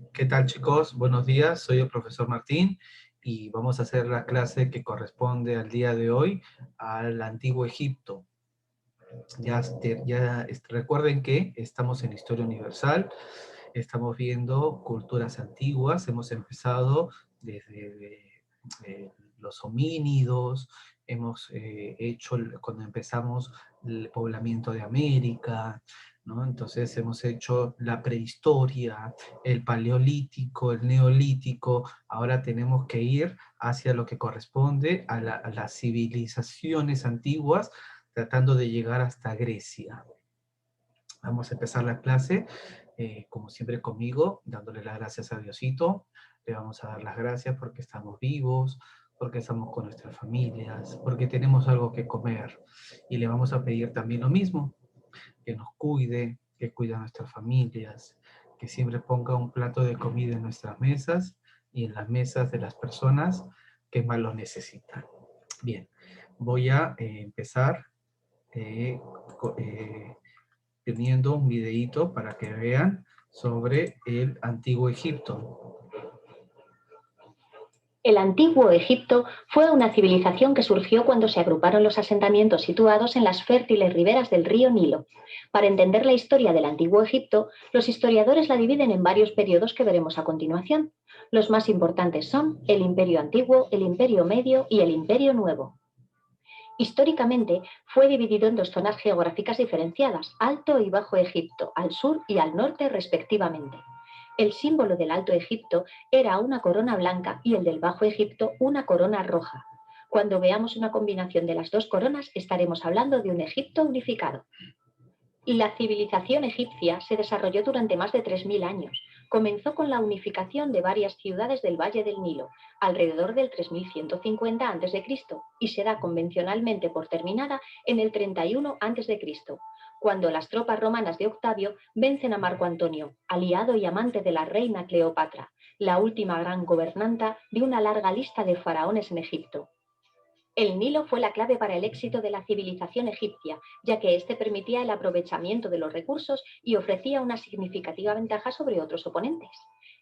¿Qué tal, chicos? Buenos días, soy el profesor Martín y vamos a hacer la clase que corresponde al día de hoy al Antiguo Egipto. Recuerden que estamos en Historia Universal, estamos viendo culturas antiguas, hemos empezado desde los homínidos, hemos hecho, cuando empezamos el poblamiento de América, ¿no? Entonces hemos hecho la prehistoria, el paleolítico, el neolítico, ahora tenemos que ir hacia lo que corresponde a las civilizaciones antiguas, tratando de llegar hasta Grecia. Vamos a empezar la clase, como siempre conmigo, dándole las gracias a Diosito. Le vamos a dar las gracias porque estamos vivos, porque estamos con nuestras familias, porque tenemos algo que comer. Y le vamos a pedir también lo mismo, que nos cuide, que cuide a nuestras familias, que siempre ponga un plato de comida en nuestras mesas y en las mesas de las personas que más lo necesitan. Bien, voy a empezar eh, teniendo un videíto para que vean sobre el Antiguo Egipto. El Antiguo Egipto fue una civilización que surgió cuando se agruparon los asentamientos situados en las fértiles riberas del río Nilo. Para entender la historia del Antiguo Egipto, los historiadores la dividen en varios periodos que veremos a continuación. Los más importantes son el Imperio Antiguo, el Imperio Medio y el Imperio Nuevo. Históricamente, fue dividido en dos zonas geográficas diferenciadas, Alto y Bajo Egipto, al sur y al norte respectivamente. El símbolo del Alto Egipto era una corona blanca y el del Bajo Egipto una corona roja. Cuando veamos una combinación de las dos coronas, estaremos hablando de un Egipto unificado. La civilización egipcia se desarrolló durante más de 3000 años. Comenzó con la unificación de varias ciudades del Valle del Nilo, alrededor del 3150 a.C., y se da convencionalmente por terminada en el 31 a.C., cuando las tropas romanas de Octavio vencen a Marco Antonio, aliado y amante de la reina Cleopatra, la última gran gobernanta de una larga lista de faraones en Egipto. El Nilo fue la clave para el éxito de la civilización egipcia, ya que éste permitía el aprovechamiento de los recursos y ofrecía una significativa ventaja sobre otros oponentes.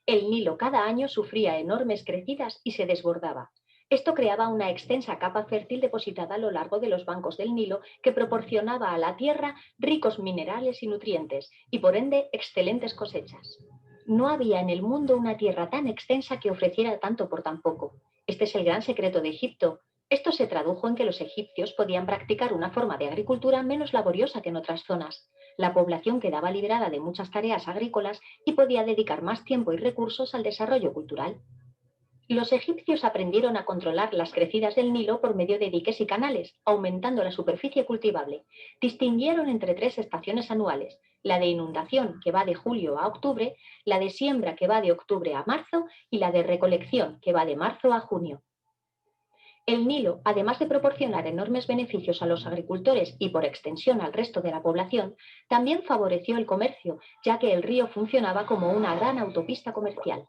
El Nilo cada año sufría enormes crecidas y se desbordaba. Esto creaba una extensa capa fértil depositada a lo largo de los bancos del Nilo que proporcionaba a la tierra ricos minerales y nutrientes, y por ende excelentes cosechas. No había en el mundo una tierra tan extensa que ofreciera tanto por tan poco. Este es el gran secreto de Egipto. Esto se tradujo en que los egipcios podían practicar una forma de agricultura menos laboriosa que en otras zonas. La población quedaba liberada de muchas tareas agrícolas y podía dedicar más tiempo y recursos al desarrollo cultural. Los egipcios aprendieron a controlar las crecidas del Nilo por medio de diques y canales, aumentando la superficie cultivable. Distinguieron entre tres estaciones anuales: la de inundación, que va de julio a octubre, la de siembra, que va de octubre a marzo, y la de recolección, que va de marzo a junio. El Nilo, además de proporcionar enormes beneficios a los agricultores y por extensión al resto de la población, también favoreció el comercio, ya que el río funcionaba como una gran autopista comercial.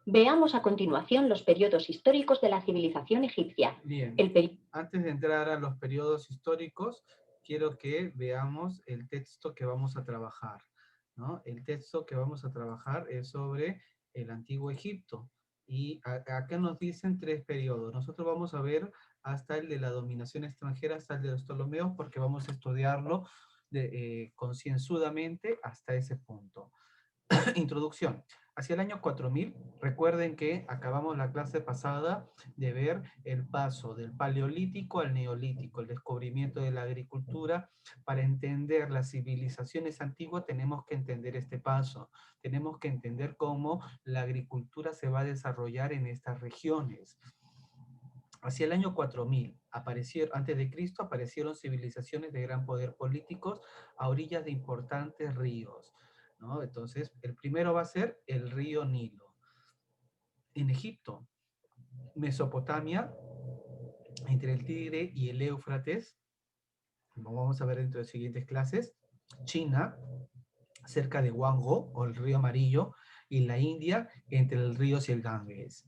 Veamos a continuación los periodos históricos de la civilización egipcia. Bien, antes de entrar a los periodos históricos, quiero que veamos el texto que vamos a trabajar, ¿no? El texto que vamos a trabajar es sobre el Antiguo Egipto. Y acá nos dicen tres periodos. Nosotros vamos a ver hasta el de la dominación extranjera, hasta el de los Ptolomeos, porque vamos a estudiarlo concienzudamente hasta ese punto. Introducción. Hacia el año 4000, recuerden que acabamos la clase pasada de ver el paso del paleolítico al neolítico, el descubrimiento de la agricultura. Para entender las civilizaciones antiguas tenemos que entender este paso. Tenemos que entender cómo la agricultura se va a desarrollar en estas regiones. Hacia el año 4000, antes de Cristo, aparecieron civilizaciones de gran poder políticos a orillas de importantes ríos, ¿no? Entonces, el primero va a ser el río Nilo. En Egipto, Mesopotamia, entre el Tigre y el Éufrates, como vamos a ver dentro de las siguientes clases, China, cerca de Wango, o el río Amarillo, y la India, entre el río y el Ganges.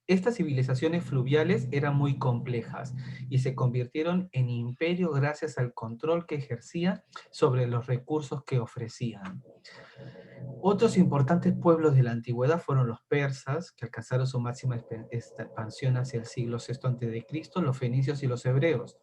Estas civilizaciones fluviales eran muy complejas y se convirtieron en imperio gracias al control que ejercían sobre los recursos que ofrecían. Otros importantes pueblos de la antigüedad fueron los persas, que alcanzaron su máxima expansión hacia el siglo VI a.C., los fenicios y los hebreos.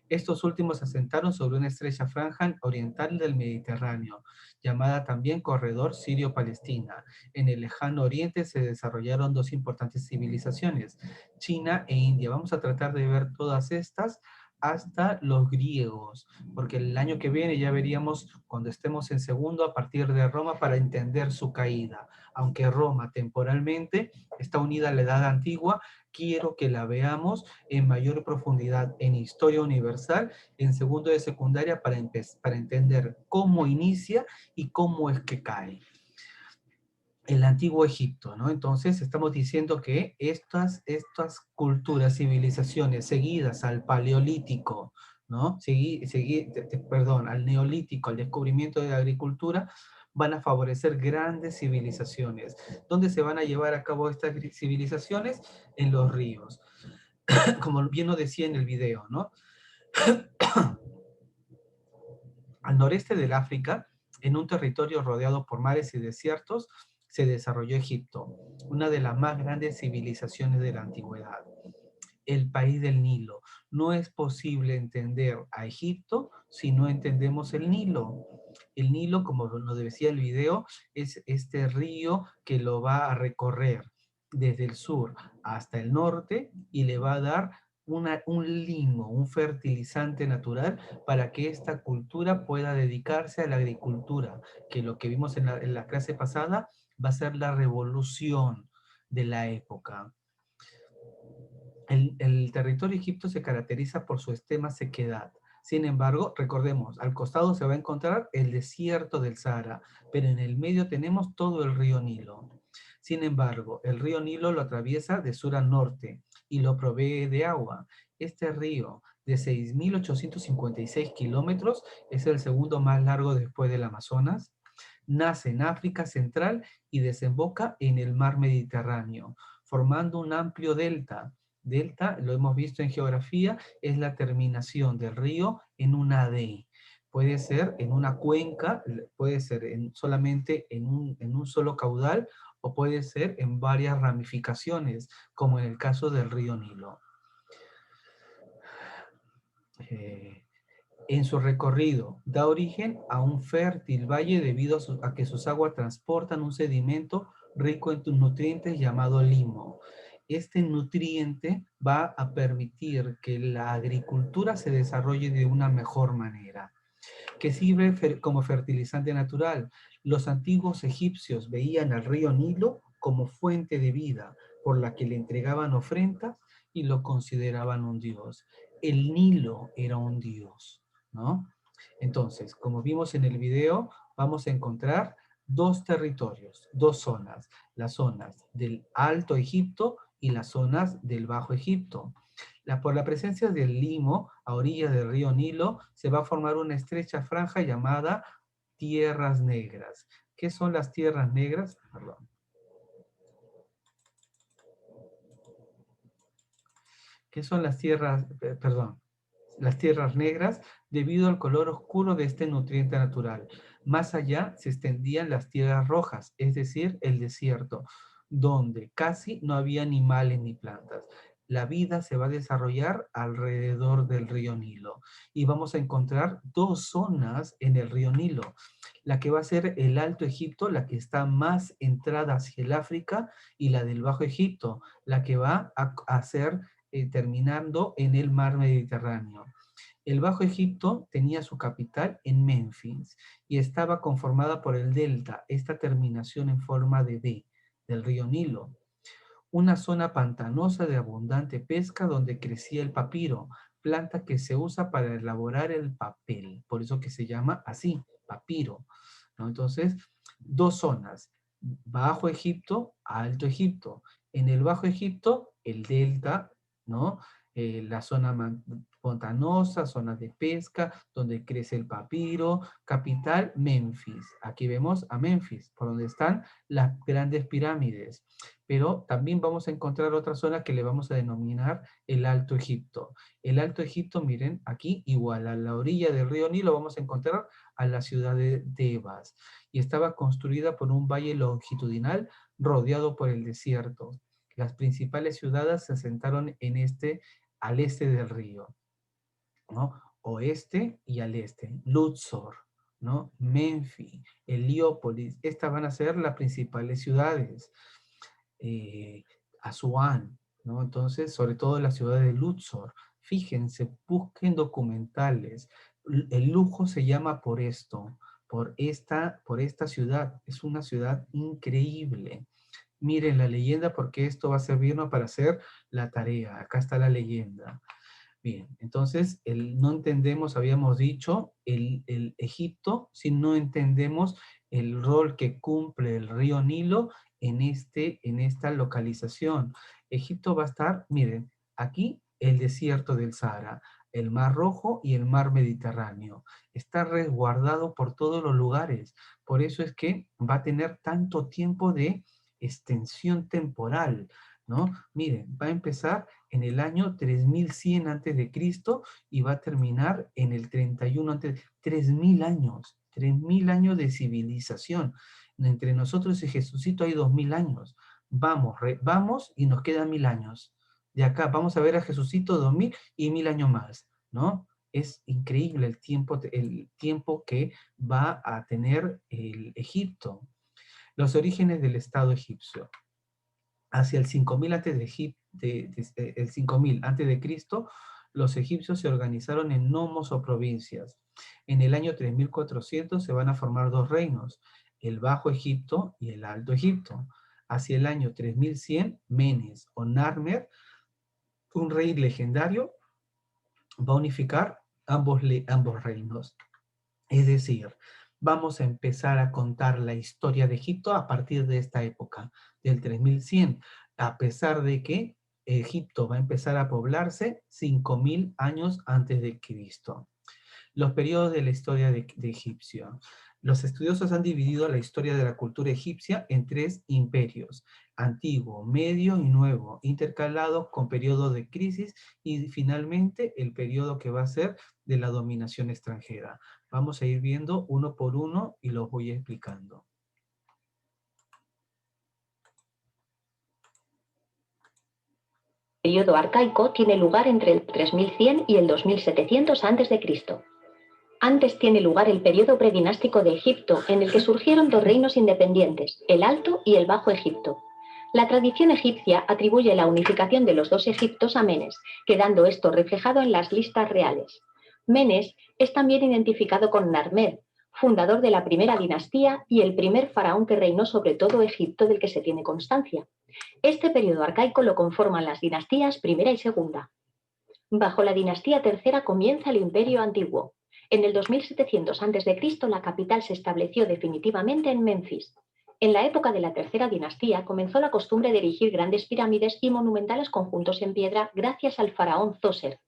Estos últimos se asentaron sobre una estrecha franja oriental del Mediterráneo, llamada también Corredor Sirio-Palestina. En el lejano oriente se desarrollaron dos importantes civilizaciones, China e India. Vamos a tratar de ver todas estas hasta los griegos, porque el año que viene ya veríamos, cuando estemos en segundo, a partir de Roma, para entender su caída. Aunque Roma temporalmente está unida a la Edad Antigua, quiero que la veamos en mayor profundidad en Historia Universal, en segundo de secundaria, para entender cómo inicia y cómo es que cae el antiguo Egipto, ¿no? Entonces estamos diciendo que estas culturas, civilizaciones seguidas al paleolítico, ¿no? Perdón, al neolítico, al descubrimiento de la agricultura, van a favorecer grandes civilizaciones. ¿Dónde se van a llevar a cabo estas civilizaciones? En los ríos. Como bien lo decía en el video, ¿no? Al noreste del África, en un territorio rodeado por mares y desiertos, se desarrolló Egipto, una de las más grandes civilizaciones de la antigüedad. El país del Nilo. No es posible entender a Egipto si no entendemos el Nilo. El Nilo, como nos decía el video, es este río que lo va a recorrer desde el sur hasta el norte y le va a dar un limo, un fertilizante natural para que esta cultura pueda dedicarse a la agricultura, que lo que vimos en la clase pasada va a ser la revolución de la época. El territorio de Egipto se caracteriza por su extrema sequedad. Sin embargo, recordemos, al costado se va a encontrar el desierto del Sahara, pero en el medio tenemos todo el río Nilo. Sin embargo, el río Nilo lo atraviesa de sur a norte y lo provee de agua. Este río, de 6.856 kilómetros, es el segundo más largo después del Amazonas. Nace en África Central y desemboca en el mar Mediterráneo, formando un amplio delta. Delta, lo hemos visto en geografía, es la terminación del río en una D. Puede ser en una cuenca, puede ser solamente en un solo caudal, o puede ser en varias ramificaciones, como en el caso del río Nilo. En su recorrido da origen a un fértil valle debido a que sus aguas transportan un sedimento rico en nutrientes llamado limo. Este nutriente va a permitir que la agricultura se desarrolle de una mejor manera, que sirve como fertilizante natural. Los antiguos egipcios veían al río Nilo como fuente de vida, por la que le entregaban ofrendas y lo consideraban un dios. El Nilo era un dios, ¿no? Entonces, como vimos en el video, vamos a encontrar dos territorios, dos zonas, las zonas del Alto Egipto y las zonas del Bajo Egipto. Por la presencia del limo a orillas del río Nilo, se va a formar una estrecha franja llamada Tierras Negras. ¿Qué son las Tierras Negras? Perdón. ¿Qué son las tierras, perdón, las tierras negras? Debido al color oscuro de este nutriente natural. Más allá se extendían las tierras rojas, es decir, el desierto, donde casi no había animales ni plantas. La vida se va a desarrollar alrededor del río Nilo y vamos a encontrar dos zonas en el río Nilo. La que va a ser el Alto Egipto, la que está más entrada hacia el África, y la del Bajo Egipto, la que va a ser terminando en el mar Mediterráneo. El Bajo Egipto tenía su capital en Menfis y estaba conformada por el delta, esta terminación en forma de D, del río Nilo. Una zona pantanosa de abundante pesca donde crecía el papiro, planta que se usa para elaborar el papel, por eso que se llama así, papiro, ¿no? Entonces, dos zonas, Bajo Egipto, Alto Egipto. En el Bajo Egipto, el delta, ¿no? la zona pantanosa, zonas de pesca, donde crece el papiro, capital Memphis. Aquí vemos a Memphis, por donde están las grandes pirámides. Pero también vamos a encontrar otra zona que le vamos a denominar el Alto Egipto. El Alto Egipto, miren, aquí igual, a la orilla del río Nilo vamos a encontrar a la ciudad de Tebas. Y estaba construida por un valle longitudinal rodeado por el desierto. Las principales ciudades se asentaron al este del río, ¿no? Oeste y al este. Luxor, ¿no? Menfi, Heliópolis, estas van a ser las principales ciudades. Asuán, ¿no? Entonces, sobre todo la ciudad de Luxor. Fíjense, busquen documentales. El lujo se llama por esto, por esta ciudad. Es una ciudad increíble. Miren la leyenda porque esto va a servirnos para hacer la tarea. Acá está la leyenda. Bien, entonces no entendemos, habíamos dicho, el Egipto, si no entendemos el rol que cumple el río Nilo en esta localización. Egipto va a estar, miren, aquí el desierto del Sahara, el Mar Rojo y el Mar Mediterráneo. Está resguardado por todos los lugares. Por eso es que va a tener tanto tiempo de extensión temporal, ¿no? Miren, va a empezar en el año 3100 antes de Cristo y va a terminar en el 31 antes, 3000 años de civilización. Entre nosotros y Jesucito hay 2000 años. Vamos y nos quedan 1000 años. De acá vamos a ver a Jesucito 2000 y 1000 años más, ¿no? Es increíble el tiempo que va a tener el Egipto. Los orígenes del Estado egipcio. Hacia el 5000 antes el 5000 antes de Cristo, los egipcios se organizaron en nomos o provincias. En el año 3400 se van a formar dos reinos, el Bajo Egipto y el Alto Egipto. Hacia el año 3100, Menes o Narmer, un rey legendario, va a unificar ambos reinos. Es decir, vamos a empezar a contar la historia de Egipto a partir de esta época, del 3100, a pesar de que Egipto va a empezar a poblarse 5000 años antes de Cristo. Los periodos de la historia de Egipcio. Los estudiosos han dividido la historia de la cultura egipcia en tres imperios, antiguo, medio y nuevo, intercalados con periodos de crisis y finalmente el periodo que va a ser de la dominación extranjera. Vamos a ir viendo uno por uno y los voy explicando. El periodo arcaico tiene lugar entre el 3100 y el 2700 a.C. Antes tiene lugar el periodo predinástico de Egipto, en el que surgieron dos reinos independientes, el Alto y el Bajo Egipto. La tradición egipcia atribuye la unificación de los dos Egiptos a Menes, quedando esto reflejado en las listas reales. Menes es también identificado con Narmer, fundador de la primera dinastía y el primer faraón que reinó sobre todo Egipto del que se tiene constancia. Este periodo arcaico lo conforman las dinastías primera y segunda. Bajo la dinastía tercera comienza el Imperio Antiguo. En el 2700 a.C. la capital se estableció definitivamente en Memphis. En la época de la tercera dinastía comenzó la costumbre de erigir grandes pirámides y monumentales conjuntos en piedra gracias al faraón Zoser.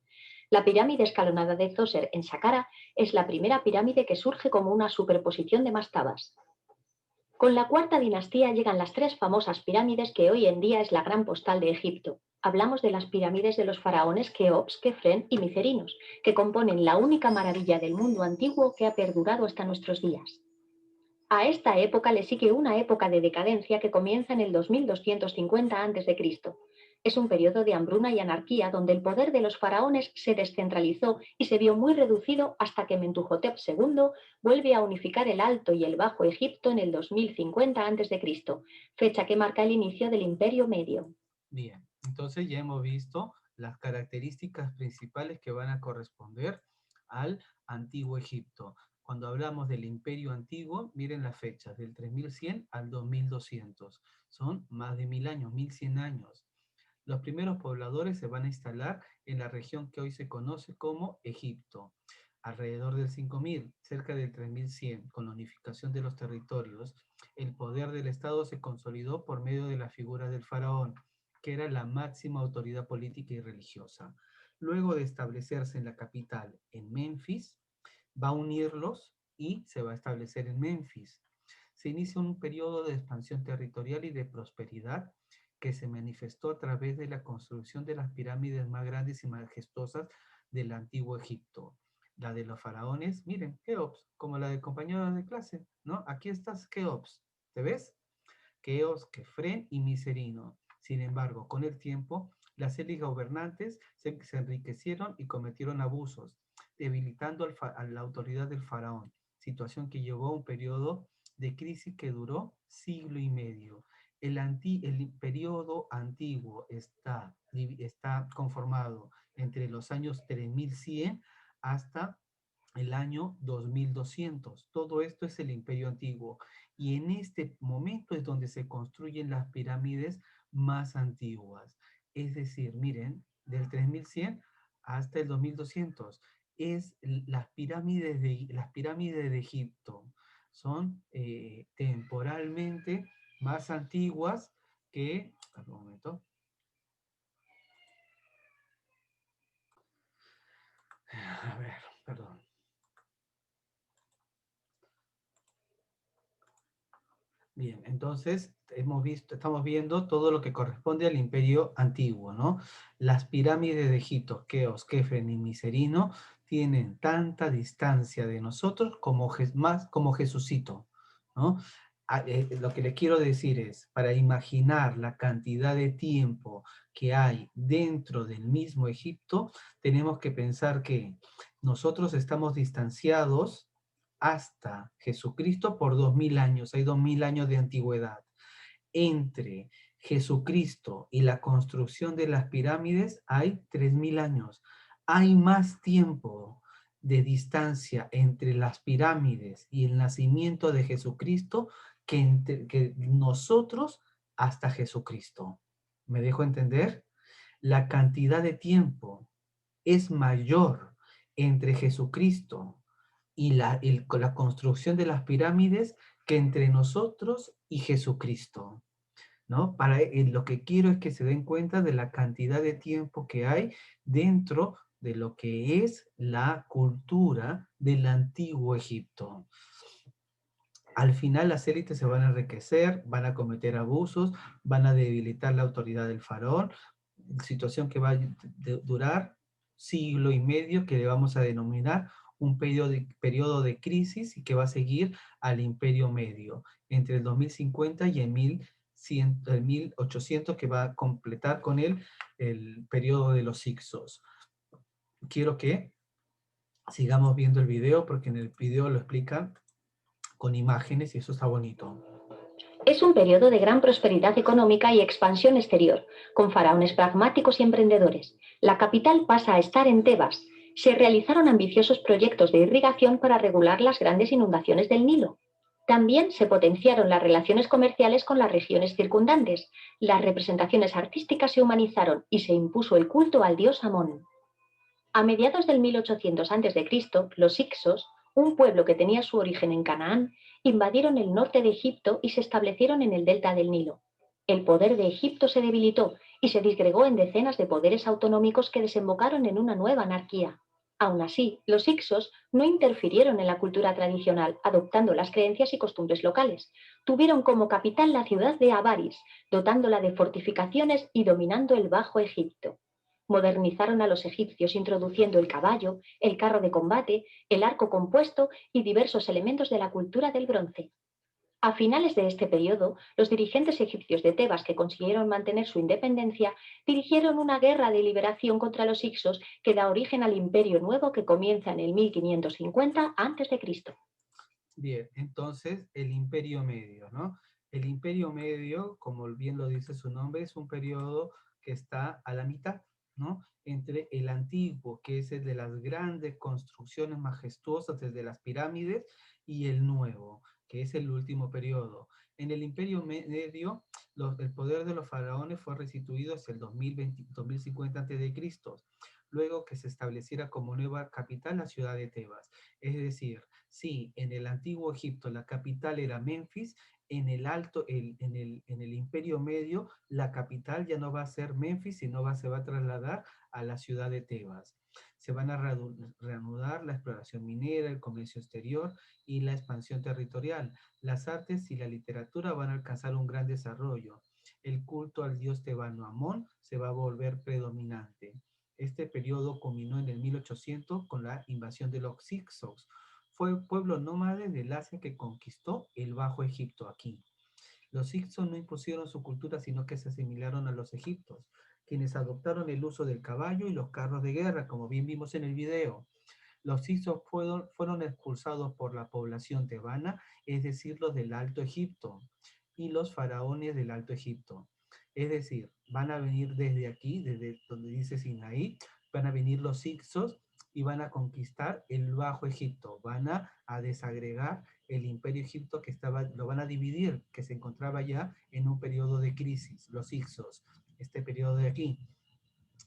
La pirámide escalonada de Zoser en Saqqara es la primera pirámide que surge como una superposición de mastabas. Con la cuarta dinastía llegan las tres famosas pirámides que hoy en día es la gran postal de Egipto. Hablamos de las pirámides de los faraones Keops, Kefren y Micerinos, que componen la única maravilla del mundo antiguo que ha perdurado hasta nuestros días. A esta época le sigue una época de decadencia que comienza en el 2250 a.C. Es un periodo de hambruna y anarquía donde el poder de los faraones se descentralizó y se vio muy reducido hasta que Mentuhotep II vuelve a unificar el Alto y el Bajo Egipto en el 2050 a.C., fecha que marca el inicio del Imperio Medio. Bien, entonces ya hemos visto las características principales que van a corresponder al Antiguo Egipto. Cuando hablamos del Imperio Antiguo, miren las fechas, del 3100 al 2200. Son más de 1000 años, 1100 años. Los primeros pobladores se van a instalar en la región que hoy se conoce como Egipto. Alrededor del 5000, cerca del 3100, con la unificación de los territorios, el poder del Estado se consolidó por medio de la figura del faraón, que era la máxima autoridad política y religiosa. Luego de establecerse en la capital, en Memphis, va a unirlos y se va a establecer en Memphis. Se inicia un periodo de expansión territorial y de prosperidad que se manifestó a través de la construcción de las pirámides más grandes y majestuosas del antiguo Egipto. La de los faraones, miren, Keops, como la de compañeros de clase, ¿no? Aquí estás, Keops, ¿te ves? Keops, Kefren y Miserino. Sin embargo, con el tiempo, las élites gobernantes se enriquecieron y cometieron abusos, debilitando a la autoridad del faraón, situación que llevó a un periodo de crisis que duró siglo y medio. El periodo antiguo está conformado entre los años 3100 hasta el año 2200. Todo esto es el Imperio Antiguo. Y en este momento es donde se construyen las pirámides más antiguas. Es decir, miren, del 3100 hasta el 2200 es las pirámides de Egipto. Son temporalmente más antiguas que, un momento, a ver, perdón. Bien, entonces estamos viendo todo lo que corresponde al imperio antiguo, ¿no? Las pirámides de Egipto, Keops, Kefren y Miserino, tienen tanta distancia de nosotros más como Jesucito, ¿no? Lo que le quiero decir es, para imaginar la cantidad de tiempo que hay dentro del mismo Egipto, tenemos que pensar que nosotros estamos distanciados hasta Jesucristo por 2000 años. Hay 2000 años de antigüedad. Entre Jesucristo y la construcción de las pirámides hay 3000 años. Hay más tiempo de distancia entre las pirámides y el nacimiento de Jesucristo que nosotros hasta Jesucristo. ¿Me dejo entender? La cantidad de tiempo es mayor entre Jesucristo y la construcción de las pirámides que entre nosotros y Jesucristo, ¿no? Lo que quiero es que se den cuenta de la cantidad de tiempo que hay dentro de lo que es la cultura del antiguo Egipto. Al final las élites se van a enriquecer, van a cometer abusos, van a debilitar la autoridad del faraón, situación que va a durar siglo y medio, que le vamos a denominar un periodo de crisis y que va a seguir al Imperio Medio, entre el 2050 y el 1800, que va a completar con él el periodo de los Hyksos. Quiero que sigamos viendo el video, porque en el video lo explican con imágenes y eso está bonito. Es un periodo de gran prosperidad económica y expansión exterior, con faraones pragmáticos y emprendedores. La capital pasa a estar en Tebas. Se realizaron ambiciosos proyectos de irrigación para regular las grandes inundaciones del Nilo. También se potenciaron las relaciones comerciales con las regiones circundantes. Las representaciones artísticas se humanizaron y se impuso el culto al dios Amón. A mediados del 1800 a.C., los Hicsos, un pueblo que tenía su origen en Canaán, invadieron el norte de Egipto y se establecieron en el delta del Nilo. El poder de Egipto se debilitó y se disgregó en decenas de poderes autonómicos que desembocaron en una nueva anarquía. Aún así, los Hicsos no interfirieron en la cultura tradicional, adoptando las creencias y costumbres locales. Tuvieron como capital la ciudad de Avaris, dotándola de fortificaciones y dominando el Bajo Egipto. Modernizaron a los egipcios introduciendo el caballo, el carro de combate, el arco compuesto y diversos elementos de la cultura del bronce. A finales de este periodo, los dirigentes egipcios de Tebas que consiguieron mantener su independencia dirigieron una guerra de liberación contra los Hicsos que da origen al Imperio Nuevo que comienza en el 1550 a.C. Bien, entonces el Imperio Medio, ¿no? El Imperio Medio, como bien lo dice su nombre, es un periodo que está a la mitad, ¿no? Entre el antiguo, que es el de las grandes construcciones majestuosas desde las pirámides, y el nuevo, que es el último periodo. En el Imperio Medio, el poder de los faraones fue restituido hacia el 2050 a.C. luego que se estableciera como nueva capital la ciudad de Tebas. Es decir, si en el antiguo Egipto la capital era Menfis, en el Imperio Medio la capital ya no va a ser Menfis, sino se va a trasladar a la ciudad de Tebas. Se van a reanudar la exploración minera, el comercio exterior y la expansión territorial. Las artes y la literatura van a alcanzar un gran desarrollo. El culto al dios tebano Amón se va a volver predominante. Este periodo culminó en el 1800 con la invasión de los Hyksos. Fue el pueblo nómade del Asia que conquistó el Bajo Egipto aquí. Los Hyksos no impusieron su cultura, sino que se asimilaron a los egipcios, quienes adoptaron el uso del caballo y los carros de guerra, como bien vimos en el video. Los Hyksos fueron expulsados por la población tebana, es decir, los del Alto Egipto, y los faraones del Alto Egipto. Es decir, van a venir desde aquí, desde donde dice Sinaí, van a venir los Hyksos y van a conquistar el Bajo Egipto, van a desagregar el Imperio Egipto que estaba, lo van a dividir, que se encontraba ya en un periodo de crisis, los Hyksos, este periodo de aquí.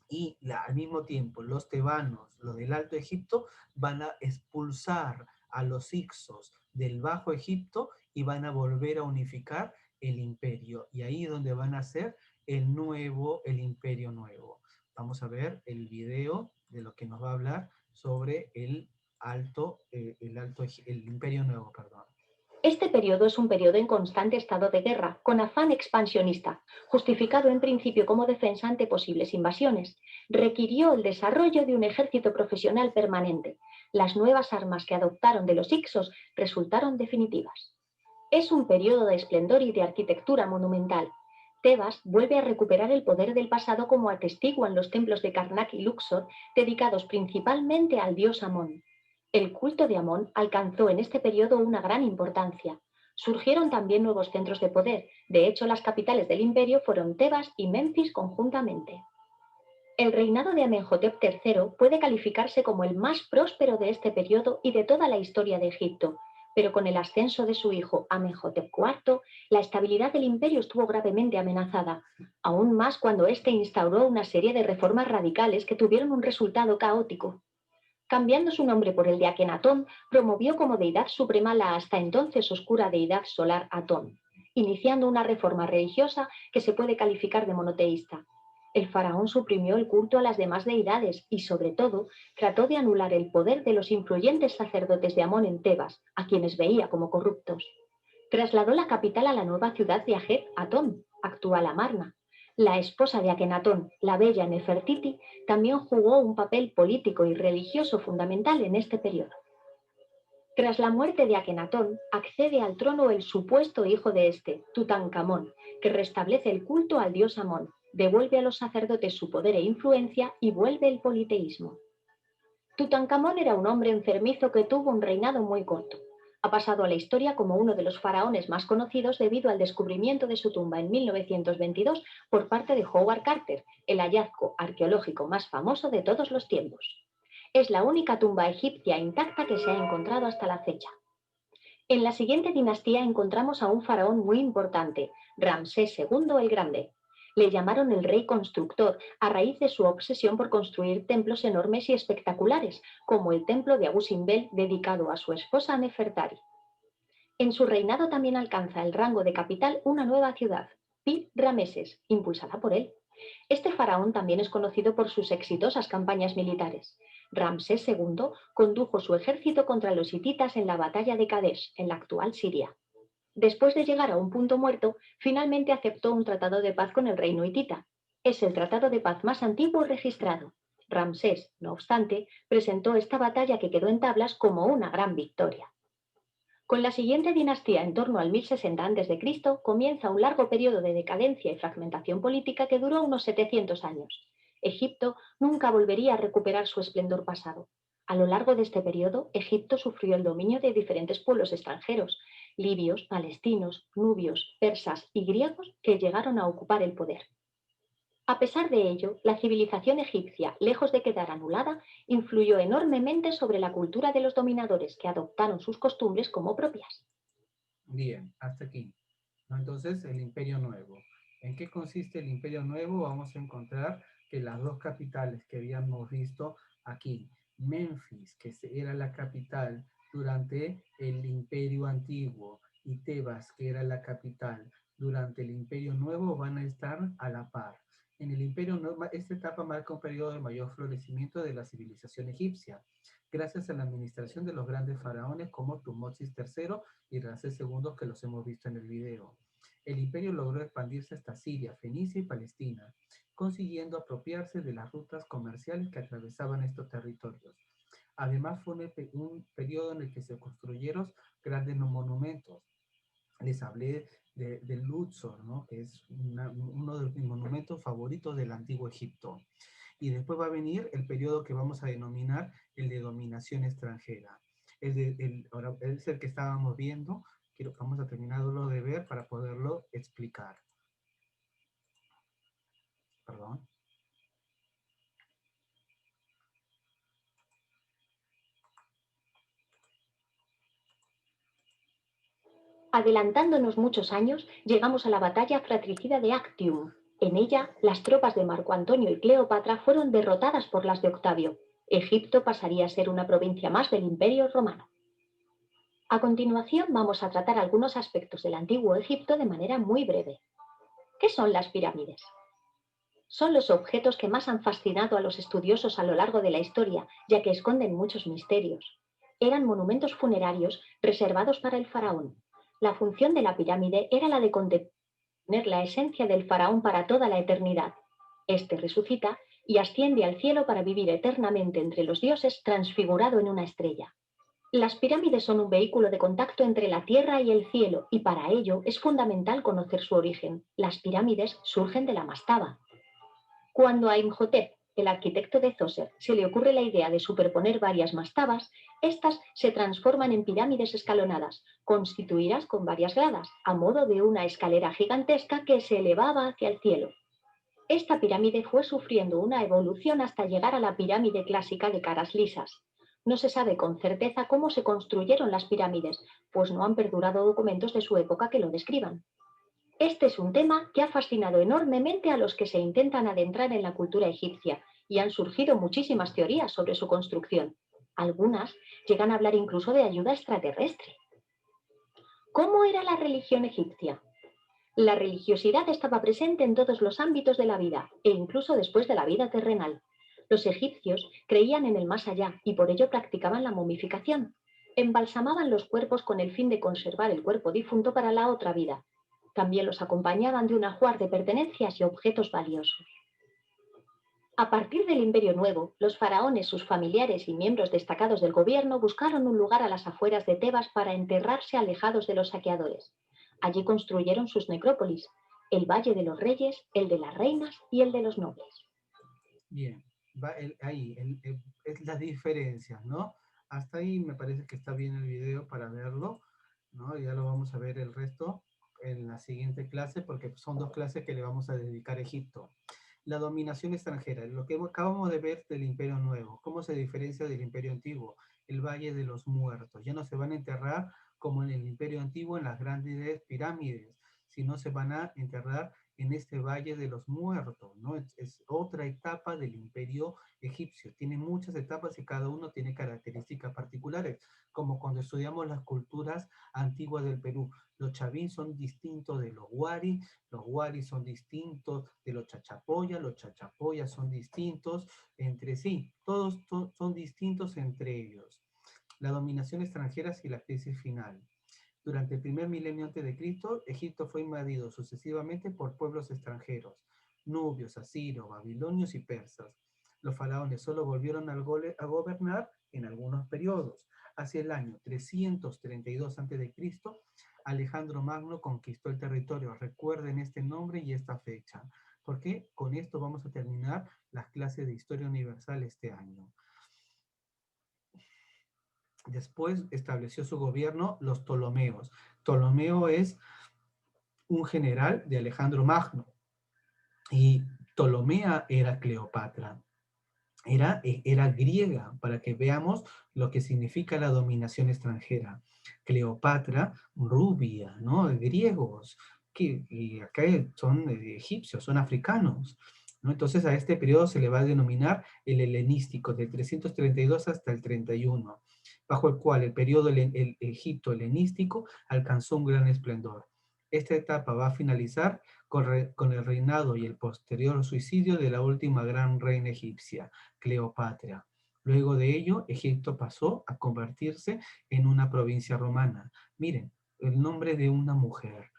Y al mismo tiempo los tebanos, los del Alto Egipto, van a expulsar a los Hyksos del Bajo Egipto y van a volver a unificar el imperio. Y ahí es donde van a hacer el imperio nuevo. Vamos a ver el video de lo que nos va a hablar sobre el imperio nuevo, perdón. Este periodo es un periodo en constante estado de guerra, con afán expansionista, justificado en principio como defensa ante posibles invasiones. Requirió el desarrollo de un ejército profesional permanente. Las nuevas armas que adoptaron de los Hyksos resultaron definitivas. Es un periodo de esplendor y de arquitectura monumental. Tebas vuelve a recuperar el poder del pasado como atestiguan los templos de Karnak y Luxor, dedicados principalmente al dios Amón. El culto de Amón alcanzó en este periodo una gran importancia. Surgieron también nuevos centros de poder. De hecho, las capitales del imperio fueron Tebas y Menfis conjuntamente. El reinado de Amenhotep III puede calificarse como el más próspero de este periodo y de toda la historia de Egipto, pero con el ascenso de su hijo Amenhotep IV, la estabilidad del imperio estuvo gravemente amenazada, aún más cuando éste instauró una serie de reformas radicales que tuvieron un resultado caótico. Cambiando su nombre por el de Akenatón, promovió como deidad suprema la hasta entonces oscura deidad solar Atón, iniciando una reforma religiosa que se puede calificar de monoteísta. El faraón suprimió el culto a las demás deidades y, sobre todo, trató de anular el poder de los influyentes sacerdotes de Amón en Tebas, a quienes veía como corruptos. Trasladó la capital a la nueva ciudad de Ajet Atón, actual Amarna. La esposa de Akenatón, la bella Nefertiti, también jugó un papel político y religioso fundamental en este periodo. Tras la muerte de Akenatón, accede al trono el supuesto hijo de este, Tutankamón, que restablece el culto al dios Amón, devuelve a los sacerdotes su poder e influencia y vuelve el politeísmo. Tutankamón era un hombre enfermizo que tuvo un reinado muy corto. Ha pasado a la historia como uno de los faraones más conocidos debido al descubrimiento de su tumba en 1922 por parte de Howard Carter, el hallazgo arqueológico más famoso de todos los tiempos. Es la única tumba egipcia intacta que se ha encontrado hasta la fecha. En la siguiente dinastía encontramos a un faraón muy importante, Ramsés II el Grande. Le llamaron el rey constructor a raíz de su obsesión por construir templos enormes y espectaculares, como el templo de Abu Simbel dedicado a su esposa Nefertari. En su reinado también alcanza el rango de capital una nueva ciudad, Pi Rameses, impulsada por él. Este faraón también es conocido por sus exitosas campañas militares. Ramsés II condujo su ejército contra los hititas en la batalla de Kadesh, en la actual Siria. Después de llegar a un punto muerto, finalmente aceptó un tratado de paz con el reino hitita. Es el tratado de paz más antiguo registrado. Ramsés, no obstante, presentó esta batalla que quedó en tablas como una gran victoria. Con la siguiente dinastía en torno al 1060 a.C., comienza un largo periodo de decadencia y fragmentación política que duró unos 700 años. Egipto nunca volvería a recuperar su esplendor pasado. A lo largo de este periodo, Egipto sufrió el dominio de diferentes pueblos extranjeros, libios, palestinos, nubios, persas y griegos que llegaron a ocupar el poder. A pesar de ello, la civilización egipcia, lejos de quedar anulada, influyó enormemente sobre la cultura de los dominadores que adoptaron sus costumbres como propias. Bien, hasta aquí. Entonces, el Imperio Nuevo. ¿En qué consiste el Imperio Nuevo? Vamos a encontrar que las dos capitales que habíamos visto aquí, Memphis, que era la capital durante el Imperio Antiguo, y Tebas, que era la capital durante el Imperio Nuevo, van a estar a la par. En el Imperio Nuevo, esta etapa marca un periodo de mayor florecimiento de la civilización egipcia, gracias a la administración de los grandes faraones como Tutmosis III y Ramsés II, que los hemos visto en el video. El imperio logró expandirse hasta Siria, Fenicia y Palestina, consiguiendo apropiarse de las rutas comerciales que atravesaban estos territorios. Además, fue un periodo en el que se construyeron grandes monumentos. Les hablé del Luxor, ¿no? Que es uno de mis monumentos favoritos del antiguo Egipto. Y después va a venir el periodo que vamos a denominar el de dominación extranjera. Ahora, es el que estábamos viendo. Vamos a terminarlo de ver para poderlo explicar. Perdón. Adelantándonos muchos años, llegamos a la batalla fratricida de Actium. En ella, las tropas de Marco Antonio y Cleopatra fueron derrotadas por las de Octavio. Egipto pasaría a ser una provincia más del Imperio Romano. A continuación, vamos a tratar algunos aspectos del antiguo Egipto de manera muy breve. ¿Qué son las pirámides? Son los objetos que más han fascinado a los estudiosos a lo largo de la historia, ya que esconden muchos misterios. Eran monumentos funerarios reservados para el faraón. La función de la pirámide era la de contener la esencia del faraón para toda la eternidad. Este resucita y asciende al cielo para vivir eternamente entre los dioses, transfigurado en una estrella. Las pirámides son un vehículo de contacto entre la tierra y el cielo, y para ello es fundamental conocer su origen. Las pirámides surgen de la mastaba. Cuando a Imhotep, el arquitecto de Djoser, se le ocurre la idea de superponer varias mastabas, estas se transforman en pirámides escalonadas, constituidas con varias gradas, a modo de una escalera gigantesca que se elevaba hacia el cielo. Esta pirámide fue sufriendo una evolución hasta llegar a la pirámide clásica de caras lisas. No se sabe con certeza cómo se construyeron las pirámides, pues no han perdurado documentos de su época que lo describan. Este es un tema que ha fascinado enormemente a los que se intentan adentrar en la cultura egipcia, y han surgido muchísimas teorías sobre su construcción. Algunas llegan a hablar incluso de ayuda extraterrestre. ¿Cómo era la religión egipcia? La religiosidad estaba presente en todos los ámbitos de la vida, e incluso después de la vida terrenal. Los egipcios creían en el más allá y por ello practicaban la momificación. Embalsamaban los cuerpos con el fin de conservar el cuerpo difunto para la otra vida. También los acompañaban de un ajuar de pertenencias y objetos valiosos. A partir del Imperio Nuevo, los faraones, sus familiares y miembros destacados del gobierno buscaron un lugar a las afueras de Tebas para enterrarse alejados de los saqueadores. Allí construyeron sus necrópolis, el Valle de los Reyes, el de las Reinas y el de los Nobles. Bien, es las diferencias, ¿no? Hasta ahí me parece que está bien el video para verlo, ¿no? Ya lo vamos a ver el resto en la siguiente clase, porque son dos clases que le vamos a dedicar a Egipto. La dominación extranjera, lo que acabamos de ver del Imperio Nuevo, cómo se diferencia del Imperio Antiguo, el Valle de los Muertos. Ya no se van a enterrar como en el Imperio Antiguo en las grandes pirámides, sino se van a enterrar en este Valle de los Muertos, ¿no? Es otra etapa del Imperio egipcio. Tiene muchas etapas y cada uno tiene características particulares, como cuando estudiamos las culturas antiguas del Perú. Los chavín son distintos de los wari son distintos de los chachapoyas son distintos entre sí, todos son distintos entre ellos. La dominación extranjera y la crisis final. Durante el primer milenio antes de Cristo, Egipto fue invadido sucesivamente por pueblos extranjeros, nubios, asirios, babilonios y persas. Los faraones solo volvieron a gobernar en algunos periodos. Hacia el año 332 antes de Cristo, Alejandro Magno conquistó el territorio. Recuerden este nombre y esta fecha, porque con esto vamos a terminar las clases de Historia Universal este año. Después estableció su gobierno los Ptolomeos. Ptolomeo es un general de Alejandro Magno. Y Ptolomea era Cleopatra. Era griega, para que veamos lo que significa la dominación extranjera. Cleopatra, rubia, ¿no? Griegos, y acá son egipcios, son africanos. ¿no? Entonces a este periodo se le va a denominar el helenístico, del 332 hasta el 31, bajo el cual el periodo el Egipto helenístico alcanzó un gran esplendor. Esta etapa va a finalizar con el reinado y el posterior suicidio de la última gran reina egipcia, Cleopatra. Luego de ello, Egipto pasó a convertirse en una provincia romana. Miren, el nombre de una mujer.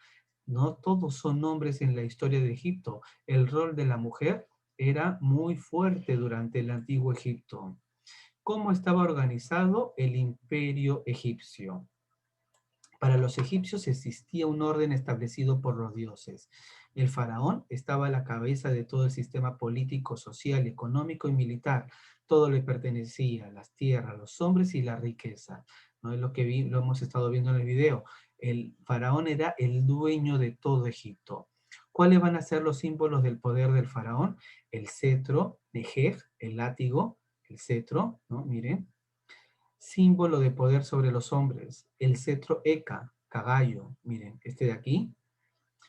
No todos son nombres en la historia de Egipto. El rol de la mujer era muy fuerte durante el antiguo Egipto. ¿Cómo estaba organizado el imperio egipcio? Para los egipcios existía un orden establecido por los dioses. El faraón estaba a la cabeza de todo el sistema político, social, económico y militar. Todo le pertenecía, las tierras, los hombres y la riqueza. ¿No? Es lo que lo hemos estado viendo en el video. El faraón era el dueño de todo Egipto. ¿Cuáles van a ser los símbolos del poder del faraón? El cetro, Nejej, el látigo, el cetro, ¿no? Miren. Símbolo de poder sobre los hombres, el cetro Eka, cagallo, miren, este de aquí.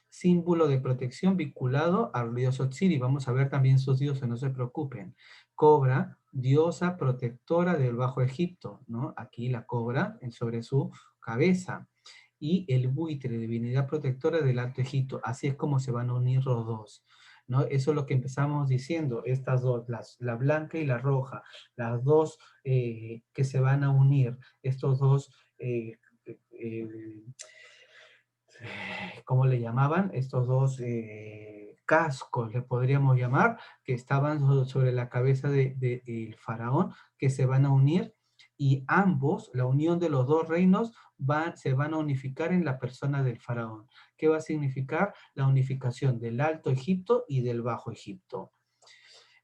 Símbolo de protección vinculado al dios Otsiri. Vamos a ver también sus dioses, no se preocupen. Cobra, diosa protectora del Bajo Egipto, ¿no? Aquí la cobra sobre su cabeza. Y el buitre, divinidad protectora del Alto Egipto. Así es como se van a unir los dos, ¿no? Eso es lo que empezamos diciendo, estas dos, la blanca y la roja, las dos que se van a unir, estos dos ¿cómo le llamaban? Estos dos cascos, le podríamos llamar, que estaban sobre la cabeza del faraón, que se van a unir, y ambos, la unión de los dos reinos, se van a unificar en la persona del faraón. ¿Qué va a significar? La unificación del Alto Egipto y del Bajo Egipto.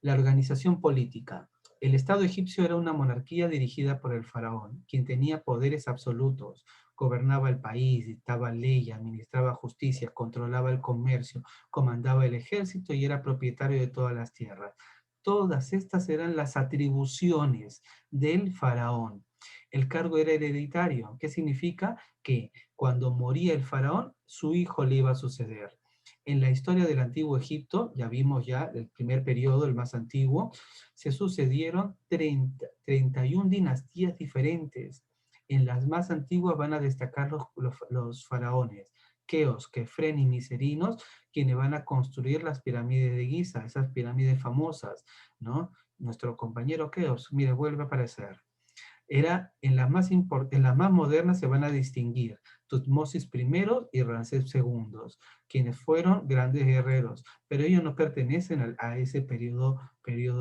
La organización política. El Estado egipcio era una monarquía dirigida por el faraón, quien tenía poderes absolutos, gobernaba el país, dictaba ley, administraba justicia, controlaba el comercio, comandaba el ejército y era propietario de todas las tierras. Todas estas eran las atribuciones del faraón. El cargo era hereditario. ¿Qué significa? Que cuando moría el faraón, su hijo le iba a suceder. En la historia del antiguo Egipto, ya vimos ya el primer periodo, el más antiguo, se sucedieron 31 dinastías diferentes. En las más antiguas van a destacar los faraones, Keos, Kefren y Miserinos, quienes van a construir las pirámides de Giza, esas pirámides famosas, ¿no? Nuestro compañero Keos, mire, vuelve a aparecer. En las más modernas se van a distinguir Tutmosis I y Ramsés II, quienes fueron grandes guerreros, pero ellos no pertenecen a ese periodo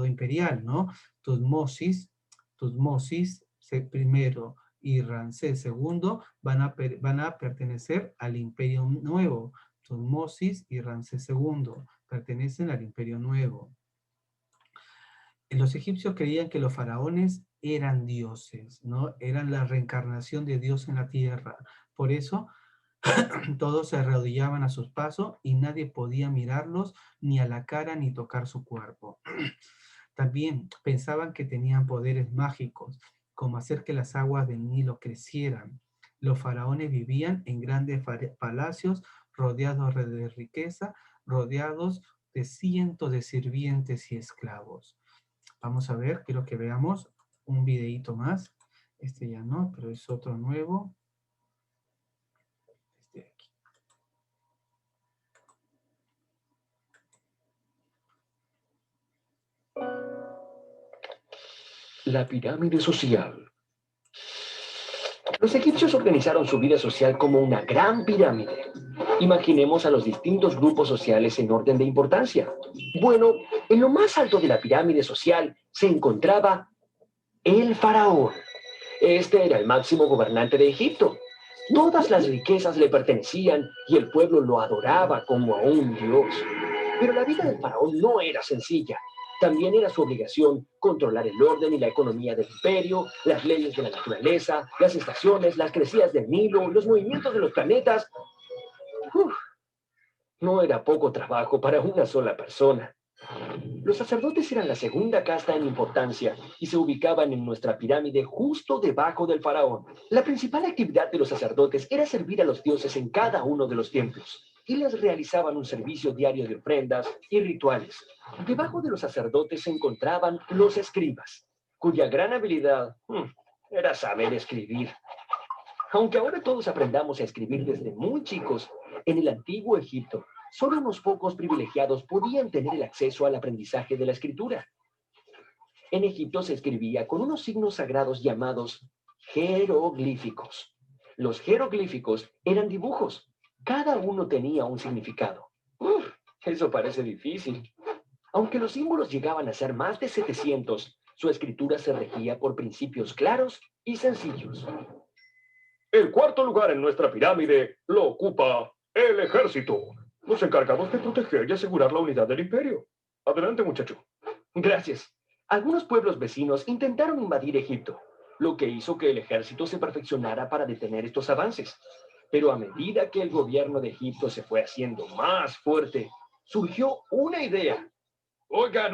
imperial, ¿no? Tutmosis I y Ramsés II van a pertenecer al Imperio Nuevo. Tutmosis y Ramsés II pertenecen al Imperio Nuevo. Los egipcios creían que los faraones eran dioses, ¿no? Eran la reencarnación de Dios en la tierra. Por eso todos se arrodillaban a sus pasos y nadie podía mirarlos ni a la cara ni tocar su cuerpo. También pensaban que tenían poderes mágicos, como hacer que las aguas del Nilo crecieran. Los faraones vivían en grandes palacios rodeados de riqueza, rodeados de cientos de sirvientes y esclavos. Vamos a ver, quiero que veamos un videíto más. Este ya no, pero es otro nuevo. Este de aquí. La pirámide social. Los egipcios organizaron su vida social como una gran pirámide. Imaginemos a los distintos grupos sociales en orden de importancia. Bueno, en lo más alto de la pirámide social se encontraba el faraón. Este era el máximo gobernante de Egipto. Todas las riquezas le pertenecían y el pueblo lo adoraba como a un dios. Pero la vida del faraón no era sencilla. También era su obligación controlar el orden y la economía del imperio, las leyes de la naturaleza, las estaciones, las crecidas del Nilo, los movimientos de los planetas. Uf, no era poco trabajo para una sola persona. Los sacerdotes eran la segunda casta en importancia y se ubicaban en nuestra pirámide justo debajo del faraón. La principal actividad de los sacerdotes era servir a los dioses en cada uno de los templos. y les realizaban un servicio diario de ofrendas y rituales. Debajo de los sacerdotes se encontraban los escribas, cuya gran habilidad era saber escribir. Aunque ahora todos aprendamos a escribir desde muy chicos, en el antiguo Egipto, solo unos pocos privilegiados podían tener el acceso al aprendizaje de la escritura. En Egipto se escribía con unos signos sagrados llamados jeroglíficos. Los jeroglíficos eran dibujos. Cada uno tenía un significado. Eso parece difícil. Aunque los símbolos llegaban a ser más de 700, su escritura se regía por principios claros y sencillos. El cuarto lugar en nuestra pirámide lo ocupa el ejército, los encargados de proteger y asegurar la unidad del imperio. Adelante, muchacho. Gracias. Algunos pueblos vecinos intentaron invadir Egipto, lo que hizo que el ejército se perfeccionara para detener estos avances. Pero a medida que el gobierno de Egipto se fue haciendo más fuerte, surgió una idea. Oigan,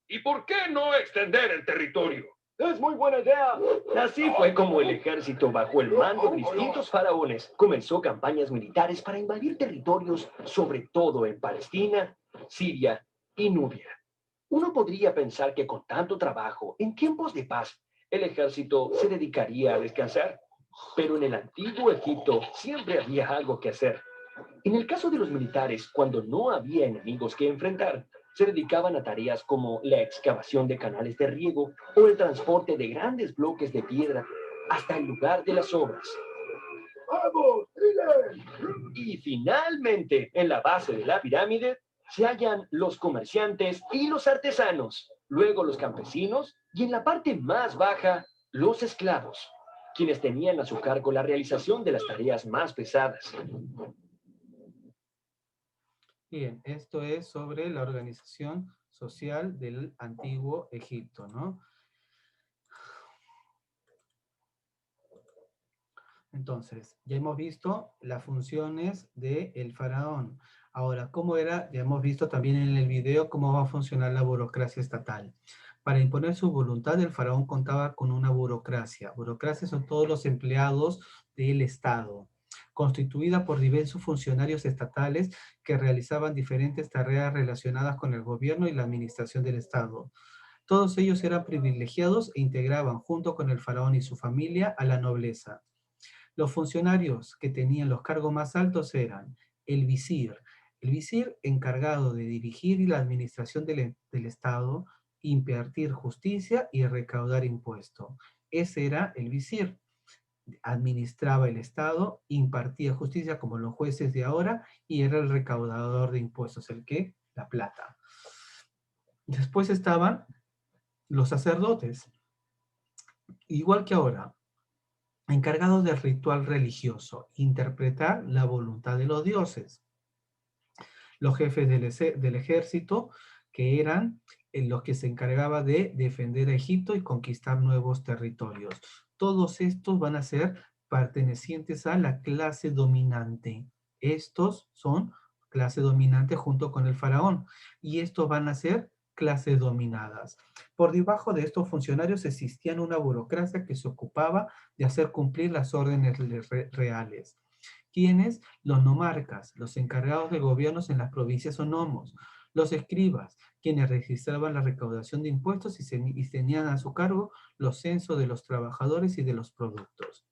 ¿y por qué no extender el territorio? ¡Es muy buena idea! Así fue como el ejército, bajo el mando de distintos faraones, comenzó campañas militares para invadir territorios, sobre todo en Palestina, Siria y Nubia. Uno podría pensar que con tanto trabajo, en tiempos de paz, el ejército se dedicaría a descansar. Pero en el antiguo Egipto siempre había algo que hacer. En el caso de los militares, cuando no había enemigos que enfrentar, se dedicaban a tareas como la excavación de canales de riego o el transporte de grandes bloques de piedra hasta el lugar de las obras. ¡Vamos, y finalmente, en la base de la pirámide, se hallan los comerciantes y los artesanos, luego los campesinos y en la parte más baja, los esclavos, quienes tenían a su cargo la realización de las tareas más pesadas. Bien, esto es sobre la organización social del antiguo Egipto, ¿no? Entonces, ya hemos visto las funciones del faraón. Ahora, ¿cómo era? Ya hemos visto también en el video cómo va a funcionar la burocracia estatal. Para imponer su voluntad, el faraón contaba con una burocracia. Burocracia son todos los empleados del Estado, constituida por diversos funcionarios estatales que realizaban diferentes tareas relacionadas con el gobierno y la administración del Estado. Todos ellos eran privilegiados e integraban, junto con el faraón y su familia, a la nobleza. Los funcionarios que tenían los cargos más altos eran el visir encargado de dirigir la administración del Estado, impartir justicia y recaudar impuestos. Ese era el visir. Administraba el Estado, impartía justicia como los jueces de ahora y era el recaudador de impuestos, la plata. Después estaban los sacerdotes, igual que ahora, encargados del ritual religioso, interpretar la voluntad de los dioses. Los jefes del ejército, que eran los que se encargaban de defender a Egipto y conquistar nuevos territorios. Todos estos van a ser pertenecientes a la clase dominante. Estos son clase dominante junto con el faraón, y estos van a ser clases dominadas. Por debajo de estos funcionarios existía una burocracia que se ocupaba de hacer cumplir las órdenes reales. ¿Quiénes? Los nomarcas, los encargados de gobiernos en las provincias o nomos, los escribas, quienes registraban la recaudación de impuestos y tenían a su cargo los censos de los trabajadores y de los productos.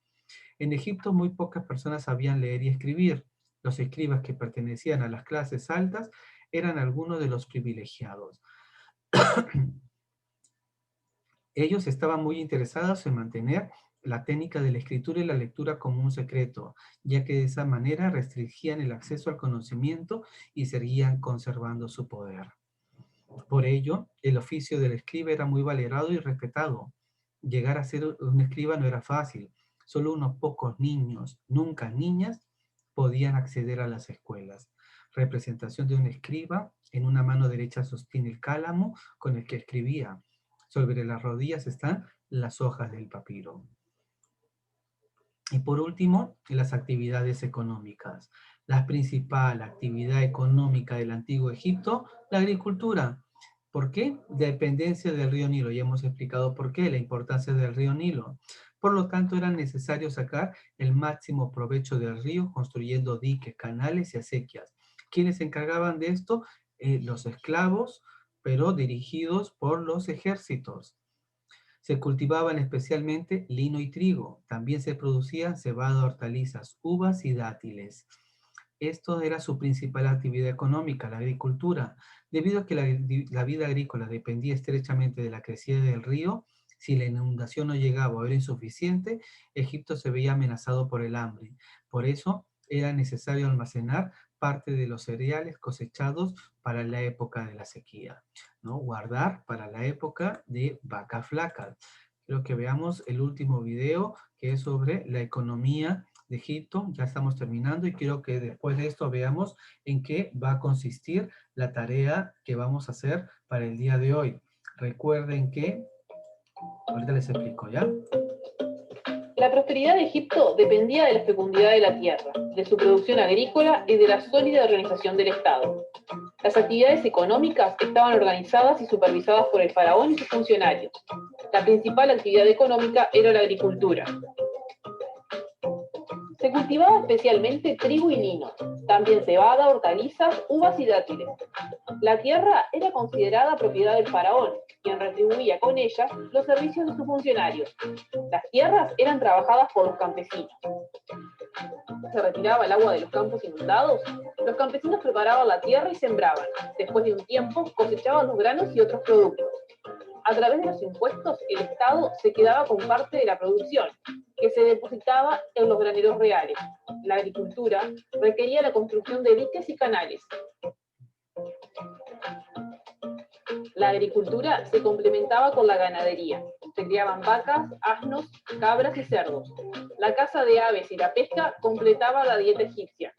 En Egipto muy pocas personas sabían leer y escribir. Los escribas, que pertenecían a las clases altas, eran algunos de los privilegiados. Ellos estaban muy interesados en mantener la técnica de la escritura y la lectura como un secreto, ya que de esa manera restringían el acceso al conocimiento y seguían conservando su poder. Por ello, el oficio del escriba era muy valorado y respetado. Llegar a ser un escriba no era fácil. Solo unos pocos niños, nunca niñas, podían acceder a las escuelas. Representación de un escriba: en una mano derecha sostiene el cálamo con el que escribía. Sobre las rodillas están las hojas del papiro. Y por último, las actividades económicas. La principal actividad económica del antiguo Egipto, la agricultura. ¿Por qué? Dependencia del río Nilo. Ya hemos explicado por qué, la importancia del río Nilo. Por lo tanto, era necesario sacar el máximo provecho del río construyendo diques, canales y acequias. ¿Quiénes se encargaban de esto? Los esclavos, pero dirigidos por los ejércitos. Se cultivaban especialmente lino y trigo. También se producían cebada, hortalizas, uvas y dátiles. Esto era su principal actividad económica, la agricultura. Debido a que la vida agrícola dependía estrechamente de la crecida del río, si la inundación no llegaba o era insuficiente, Egipto se veía amenazado por el hambre. Por eso era necesario almacenar parte de los cereales cosechados para la época de la sequía, ¿no? Guardar para la época de vacas flacas. Quiero que veamos el último video, que es sobre la economía de Egipto. Ya estamos terminando y quiero que después de esto veamos en qué va a consistir la tarea que vamos a hacer para el día de hoy. Recuerden que, ahorita les explico, ¿ya? La prosperidad de Egipto dependía de la fecundidad de la tierra, de su producción agrícola y de la sólida organización del Estado. Las actividades económicas estaban organizadas y supervisadas por el faraón y sus funcionarios. La principal actividad económica era la agricultura. Se cultivaba especialmente trigo y lino, también cebada, hortalizas, uvas y dátiles. La tierra era considerada propiedad del faraón, quien retribuía con ella los servicios de sus funcionarios. Las tierras eran trabajadas por los campesinos. Se retiraba el agua de los campos inundados, los campesinos preparaban la tierra y sembraban. Después de un tiempo, cosechaban los granos y otros productos. A través de los impuestos, el Estado se quedaba con parte de la producción, que se depositaba en los graneros reales. La agricultura requería la construcción de diques y canales. La agricultura se complementaba con la ganadería. Se criaban vacas, asnos, cabras y cerdos. La caza de aves y la pesca completaba la dieta egipcia.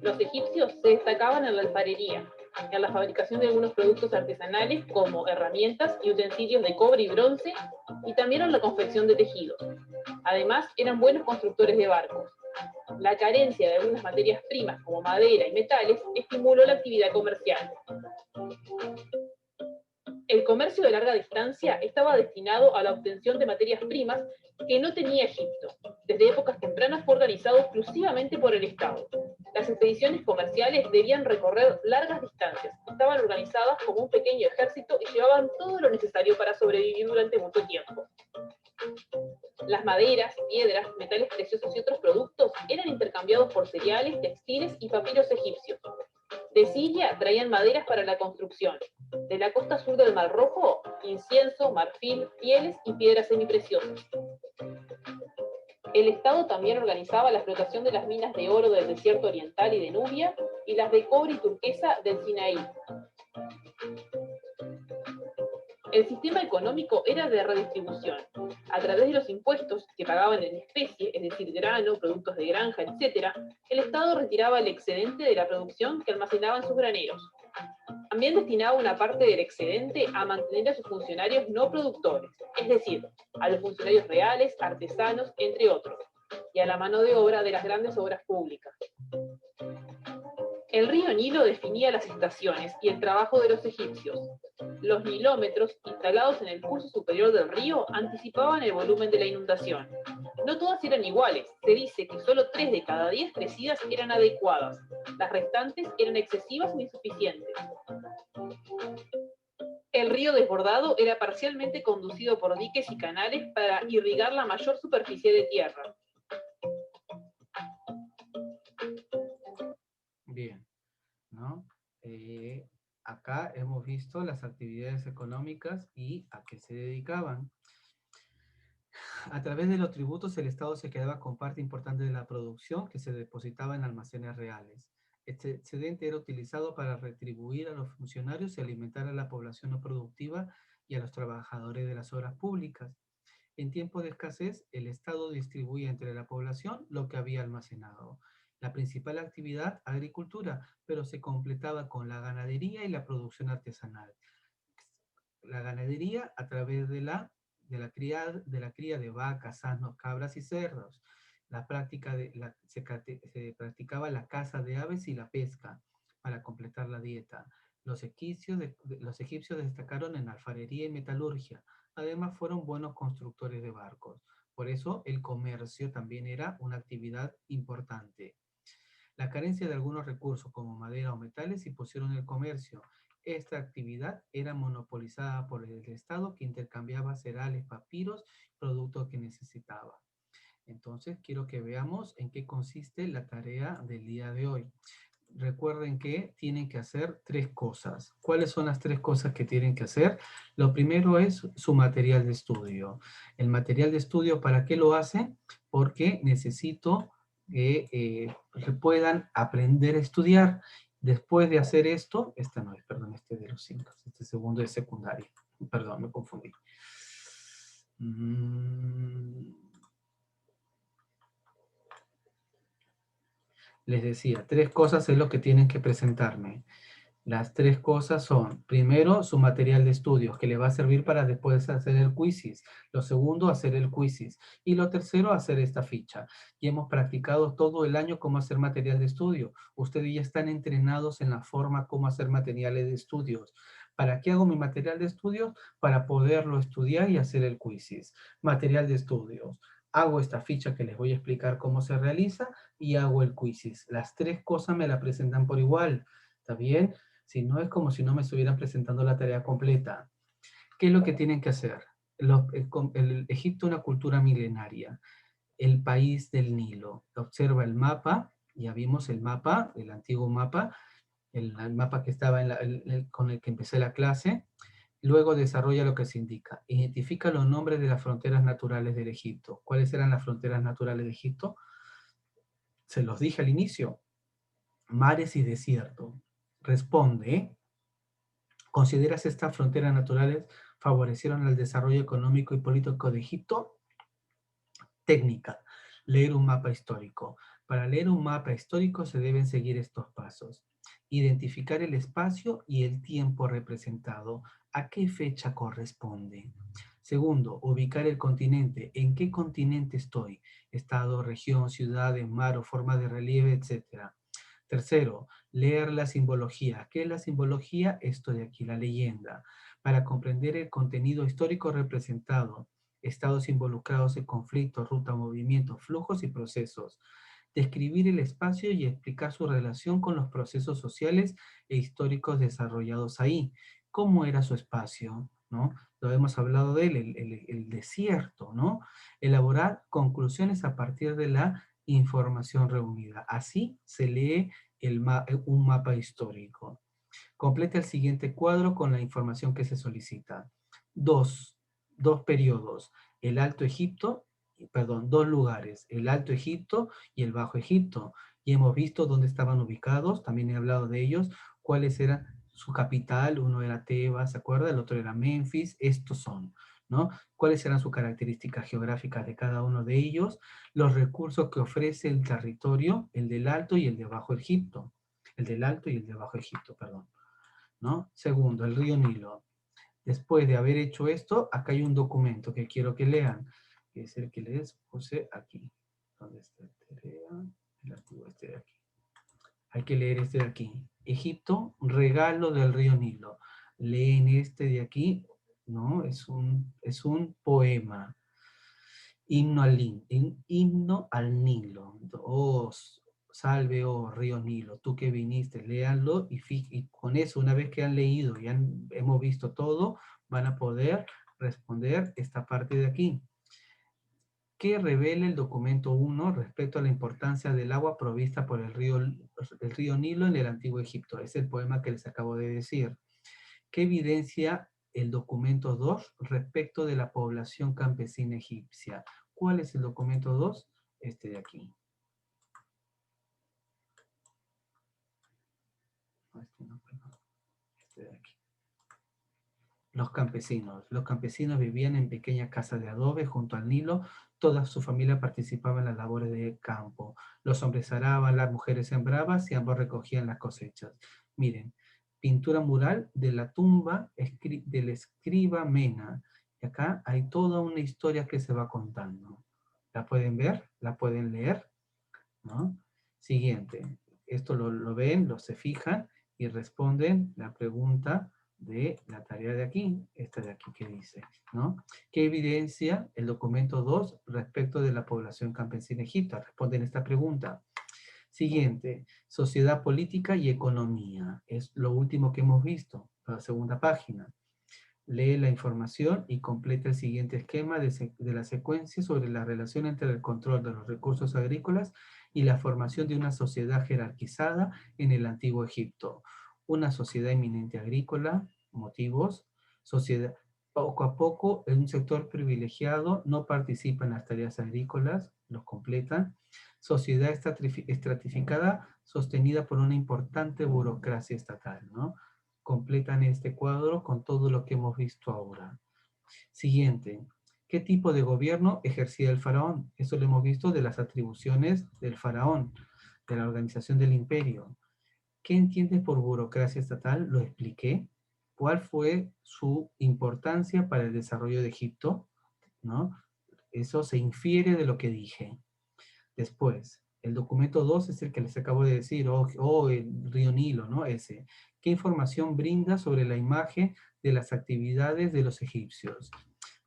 Los egipcios se destacaban en la alfarería, en la fabricación de algunos productos artesanales como herramientas y utensilios de cobre y bronce, y también en la confección de tejidos. Además, eran buenos constructores de barcos. La carencia de algunas materias primas como madera y metales estimuló la actividad comercial. El comercio de larga distancia estaba destinado a la obtención de materias primas que no tenía Egipto. Desde épocas tempranas fue organizado exclusivamente por el Estado. Las expediciones comerciales debían recorrer largas distancias, estaban organizadas como un pequeño ejército y llevaban todo lo necesario para sobrevivir durante mucho tiempo. Las maderas, piedras, metales preciosos y otros productos eran intercambiados por cereales, textiles y papiros egipcios. De Siria traían maderas para la construcción. De la costa sur del Mar Rojo, incienso, marfil, pieles y piedras semipreciosas. El Estado también organizaba la explotación de las minas de oro del desierto oriental y de Nubia y las de cobre y turquesa del Sinaí. El sistema económico era de redistribución. A través de los impuestos que pagaban en especie, es decir, grano, productos de granja, etc., el Estado retiraba el excedente de la producción que almacenaba en sus graneros. También destinaba una parte del excedente a mantener a sus funcionarios no productores, es decir, a los funcionarios reales, artesanos, entre otros, y a la mano de obra de las grandes obras públicas. El río Nilo definía las estaciones y el trabajo de los egipcios. Los nilómetros, instalados en el curso superior del río, anticipaban el volumen de la inundación. No todas eran iguales, se dice que solo 3 de cada 10 crecidas eran adecuadas, las restantes eran excesivas o insuficientes. El río desbordado era parcialmente conducido por diques y canales para irrigar la mayor superficie de tierra. Bien, ¿no? Acá hemos visto las actividades económicas y a qué se dedicaban. A través de los tributos, el Estado se quedaba con parte importante de la producción que se depositaba en almacenes reales. Este excedente era utilizado para retribuir a los funcionarios y alimentar a la población no productiva y a los trabajadores de las obras públicas. En tiempos de escasez, el Estado distribuía entre la población lo que había almacenado. La principal actividad, agricultura, pero se completaba con la ganadería y la producción artesanal. La ganadería a través de la cría de vacas, asnos, cabras y cerdos. Se practicaba la caza de aves y la pesca para completar la dieta. Los egipcios destacaron en alfarería y metalurgia. Además, fueron buenos constructores de barcos. Por eso, el comercio también era una actividad importante. La carencia de algunos recursos como madera o metales impusieron el comercio. Esta actividad era monopolizada por el Estado, que intercambiaba cereales, papiros, productos que necesitaba. Entonces, quiero que veamos en qué consiste la tarea del día de hoy. Recuerden que tienen que hacer 3 cosas. ¿Cuáles son las 3 cosas que tienen que hacer? Lo primero es su material de estudio. El material de estudio, ¿para qué lo hacen? Porque necesito que puedan aprender a estudiar. Después de hacer esto, este no es, perdón, este de los 5, este segundo es secundario. Perdón, me confundí. Les decía, 3 cosas es lo que tienen que presentarme. Las 3 cosas son, primero, su material de estudios, que le va a servir para después hacer el quizzes. Lo segundo, hacer el quizzes. Y lo tercero, hacer esta ficha. Y hemos practicado todo el año cómo hacer material de estudio. Ustedes ya están entrenados en la forma cómo hacer materiales de estudios. ¿Para qué hago mi material de estudios? Para poderlo estudiar y hacer el quizzes. Material de estudios. Hago esta ficha que les voy a explicar cómo se realiza y hago el quizzes. Las 3 cosas me la presentan por igual. ¿Está bien? Si no, es como si no me estuvieran presentando la tarea completa. ¿Qué es lo que tienen que hacer? El Egipto es una cultura milenaria. El país del Nilo. Observa el mapa. Ya vimos el mapa, el antiguo mapa, el mapa que estaba con el que empecé la clase. Luego desarrolla lo que se indica. Identifica los nombres de las fronteras naturales del Egipto. ¿Cuáles eran las fronteras naturales de Egipto? Se los dije al inicio. Mares y desierto. Responde. ¿Consideras estas fronteras naturales favorecieron el desarrollo económico y político de Egipto? Técnica. Leer un mapa histórico. Para leer un mapa histórico se deben seguir estos pasos. Identificar el espacio y el tiempo representado. ¿A qué fecha corresponde? Segundo, ubicar el continente. ¿En qué continente estoy? Estado, región, ciudad, mar o forma de relieve, etcétera. Tercero, leer la simbología. ¿Qué es la simbología? Esto de aquí, la leyenda. Para comprender el contenido histórico representado, estados involucrados en conflictos, ruta, movimientos, flujos y procesos. Describir el espacio y explicar su relación con los procesos sociales e históricos desarrollados ahí. ¿Cómo era su espacio? ¿No? Lo hemos hablado de él, el desierto, ¿no? Elaborar conclusiones a partir de la información reunida. Así se lee un mapa histórico. Completa el siguiente cuadro con la información que se solicita. Dos periodos. El Alto Egipto, perdón, 2 lugares. El Alto Egipto y el Bajo Egipto. Y hemos visto dónde estaban ubicados, también he hablado de ellos, cuáles eran su capital. Uno era Tebas, ¿se acuerda? El otro era Memphis. Estos son, ¿no? ¿Cuáles eran sus características geográficas de cada uno de ellos? Los recursos que ofrece el territorio, el del Alto y el de Bajo Egipto. El del Alto y el de Bajo Egipto, perdón, ¿no? Segundo, el río Nilo. Después de haber hecho esto, acá hay un documento que quiero que lean, que es el que les puse aquí. ¿Dónde está el archivo este de aquí? Hay que leer este de aquí. Egipto, regalo del río Nilo. Leen este de aquí, ¿no? Es un poema. Himno al Nilo. Oh, salve, oh río Nilo, tú que viniste, léanlo y con eso, una vez que han leído y hemos visto todo, van a poder responder esta parte de aquí. ¿Qué revela el documento 1 respecto a la importancia del agua provista por el río Nilo en el Antiguo Egipto? Es el poema que les acabo de decir. ¿Qué evidencia el documento 2 respecto de la población campesina egipcia? ¿Cuál es el documento 2? Este de aquí. Este de aquí. Los campesinos vivían en pequeñas casas de adobe junto al Nilo. Toda su familia participaba en las labores de campo. Los hombres araban, las mujeres sembraban y ambos recogían las cosechas. Miren, pintura mural de la tumba del escriba Mena. Y acá hay toda una historia que se va contando. ¿La pueden ver? ¿La pueden leer? ¿No? Siguiente. Esto lo ven, se fijan. y responden la pregunta de la tarea de aquí, esta de aquí que dice, ¿no? ¿Qué evidencia el documento 2 respecto de la población campesina en Egipto? Responden esta pregunta. Siguiente, sociedad política y economía. Es lo último que hemos visto, la segunda página. Lee la información y completa el siguiente esquema de la secuencia sobre la relación entre el control de los recursos agrícolas y la formación de una sociedad jerarquizada en el Antiguo Egipto. Una sociedad eminente agrícola, motivos, sociedad, poco a poco, en un sector privilegiado no participa en las tareas agrícolas, los completan. Sociedad estratificada sostenida por una importante burocracia estatal, ¿no? Completan este cuadro con todo lo que hemos visto ahora. Siguiente, ¿qué tipo de gobierno ejercía el faraón? Eso lo hemos visto de las atribuciones del faraón, de la organización del imperio. ¿Qué entiendes por burocracia estatal? Lo expliqué. ¿Cuál fue su importancia para el desarrollo de Egipto? ¿No? Eso se infiere de lo que dije. Después, el documento 2 es el que les acabo de decir, el río Nilo, ¿no? Ese. ¿Qué información brinda sobre la imagen de las actividades de los egipcios?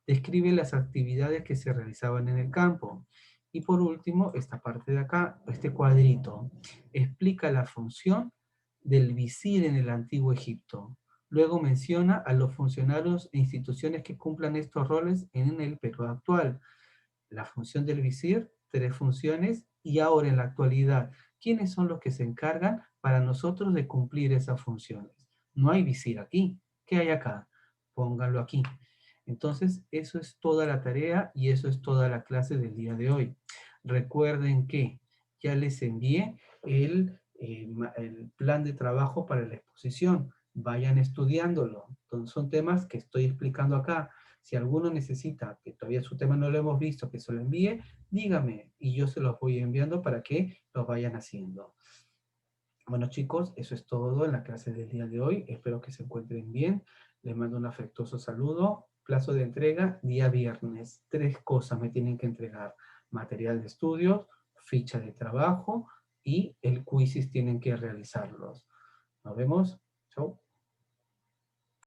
Describe las actividades que se realizaban en el campo. Y por último, esta parte de acá, este cuadrito, explica la función del visir en el antiguo Egipto. Luego menciona a los funcionarios e instituciones que cumplan estos roles en el Perú actual. La función del visir, 3 funciones, y ahora en la actualidad, ¿quiénes son los que se encargan para nosotros de cumplir esas funciones? No hay visir aquí. ¿Qué hay acá? Pónganlo aquí. Entonces, eso es toda la tarea y eso es toda la clase del día de hoy. Recuerden que ya les envié el plan de trabajo para la exposición. Vayan estudiándolo. Entonces, son temas que estoy explicando acá. Si alguno necesita, que todavía su tema no lo hemos visto, que se lo envíe, dígame y yo se los voy enviando para que los vayan haciendo. Bueno chicos, eso es todo en la clase del día de hoy. Espero que se encuentren bien. Les mando un afectuoso saludo. Plazo de entrega, día viernes. 3 cosas me tienen que entregar. Material de estudios, ficha de trabajo y el quizzes tienen que realizarlos. Nos vemos. Chau.